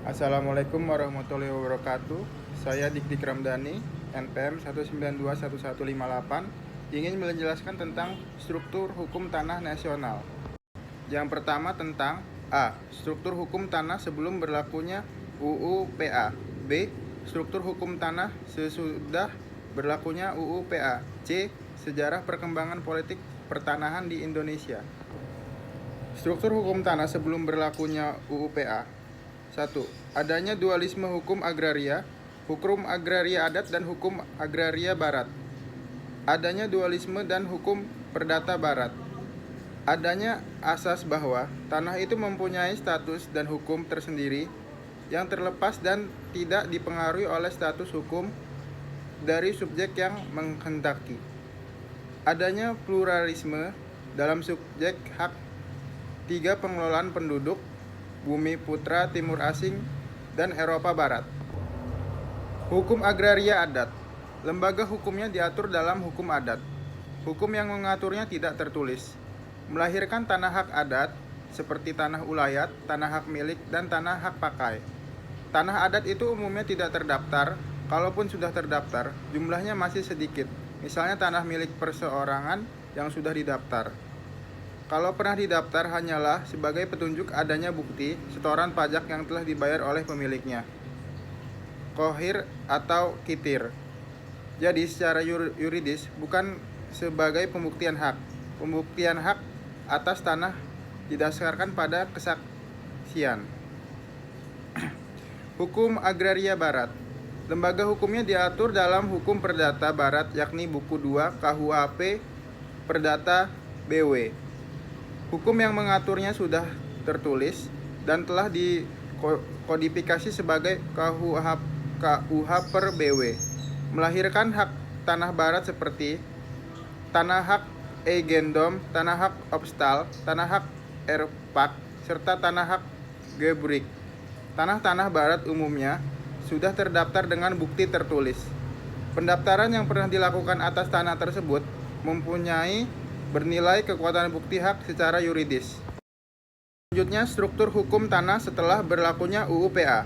Assalamualaikum warahmatullahi wabarakatuh. Saya Dik Ramdhani, NPM 1921158, ingin menjelaskan tentang struktur hukum tanah nasional. Yang pertama tentang A. Struktur hukum tanah sebelum berlakunya UU PA. B. Struktur hukum tanah sesudah berlakunya UU PA. C. Sejarah perkembangan politik pertanahan di Indonesia. Struktur hukum tanah sebelum berlakunya UU PA. 1. Adanya dualisme hukum agraria adat dan hukum agraria barat. Adanya dualisme dan hukum perdata barat. Adanya asas bahwa tanah itu mempunyai status dan hukum tersendiri yang terlepas dan tidak dipengaruhi oleh status hukum dari subjek yang menghendaki. Adanya pluralisme dalam subjek hak. 3. Pengelolaan penduduk Bumi Putra Timur Asing dan Eropa Barat. Hukum agraria adat. Lembaga hukumnya diatur dalam hukum adat. Hukum yang mengaturnya tidak tertulis. Melahirkan tanah hak adat seperti tanah ulayat, tanah hak milik, dan tanah hak pakai. Tanah adat itu umumnya tidak terdaftar. Kalaupun sudah terdaftar, jumlahnya masih sedikit. Misalnya tanah milik perseorangan yang sudah didaftar. Kalau pernah didaftar hanyalah sebagai petunjuk adanya bukti setoran pajak yang telah dibayar oleh pemiliknya, kohir atau kitir. Jadi secara yuridis bukan sebagai pembuktian hak. Pembuktian hak atas tanah didasarkan pada kesaksian. Hukum agraria barat. Lembaga hukumnya diatur dalam hukum perdata barat yakni buku 2 KUHP Perdata BW. Hukum yang mengaturnya sudah tertulis dan telah dikodifikasi sebagai KUH per BW. Melahirkan hak tanah barat seperti tanah hak eigendom, tanah hak obstal, tanah hak erfak, serta tanah hak gebrik. Tanah-tanah barat umumnya sudah terdaftar dengan bukti tertulis. Pendaftaran yang pernah dilakukan atas tanah tersebut mempunyai bernilai kekuatan bukti hak secara yuridis. Selanjutnya, struktur hukum tanah setelah berlakunya UU PA.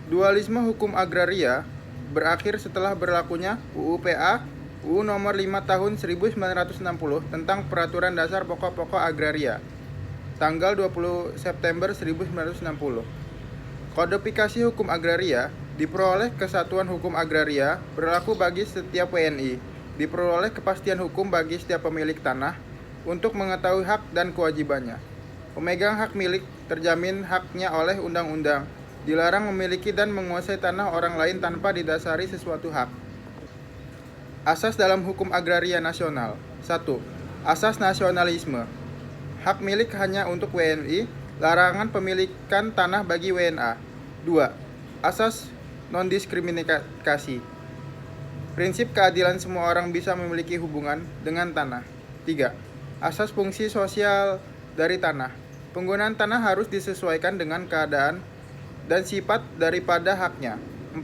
Dualisme hukum agraria berakhir setelah berlakunya UU PA, UU Nomor 5 Tahun 1960 tentang Peraturan Dasar Pokok-pokok Agraria, tanggal 20 September 1960. Kodifikasi hukum agraria diperoleh Kesatuan Hukum Agraria berlaku bagi setiap WNI. Diperoleh kepastian hukum bagi setiap pemilik tanah untuk mengetahui hak dan kewajibannya. Pemegang hak milik terjamin haknya oleh undang-undang, dilarang memiliki dan menguasai tanah orang lain tanpa didasari sesuatu hak. Asas dalam hukum agraria nasional. 1. Asas nasionalisme. Hak milik hanya untuk WNI, larangan pemilikan tanah bagi WNA. 2. Asas non-diskriminasi. Prinsip keadilan semua orang bisa memiliki hubungan dengan tanah. 3. Asas fungsi sosial dari tanah. Penggunaan tanah harus disesuaikan dengan keadaan dan sifat daripada haknya. 4.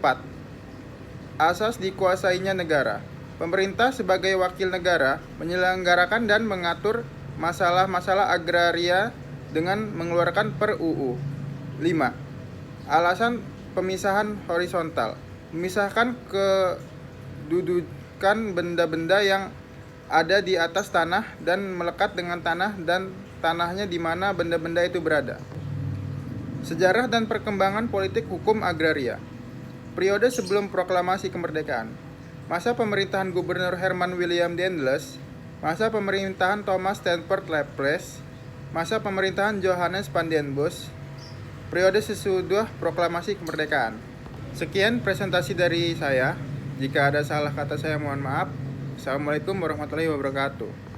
Asas dikuasainya negara. Pemerintah sebagai wakil negara menyelenggarakan dan mengatur masalah-masalah agraria dengan mengeluarkan per UU. 5. Alasan pemisahan horizontal. Memisahkan kedudukan benda-benda yang ada di atas tanah dan melekat dengan tanah dan tanahnya di mana benda-benda itu berada. Sejarah dan perkembangan politik hukum agraria. Periode sebelum proklamasi kemerdekaan. Masa pemerintahan Gubernur Herman William Daendels, masa pemerintahan Thomas Stanford Raffles, masa pemerintahan Johannes van den Bosch, periode sesudah proklamasi kemerdekaan. Sekian presentasi dari saya. Jika ada salah kata saya mohon maaf. Assalamualaikum warahmatullahi wabarakatuh.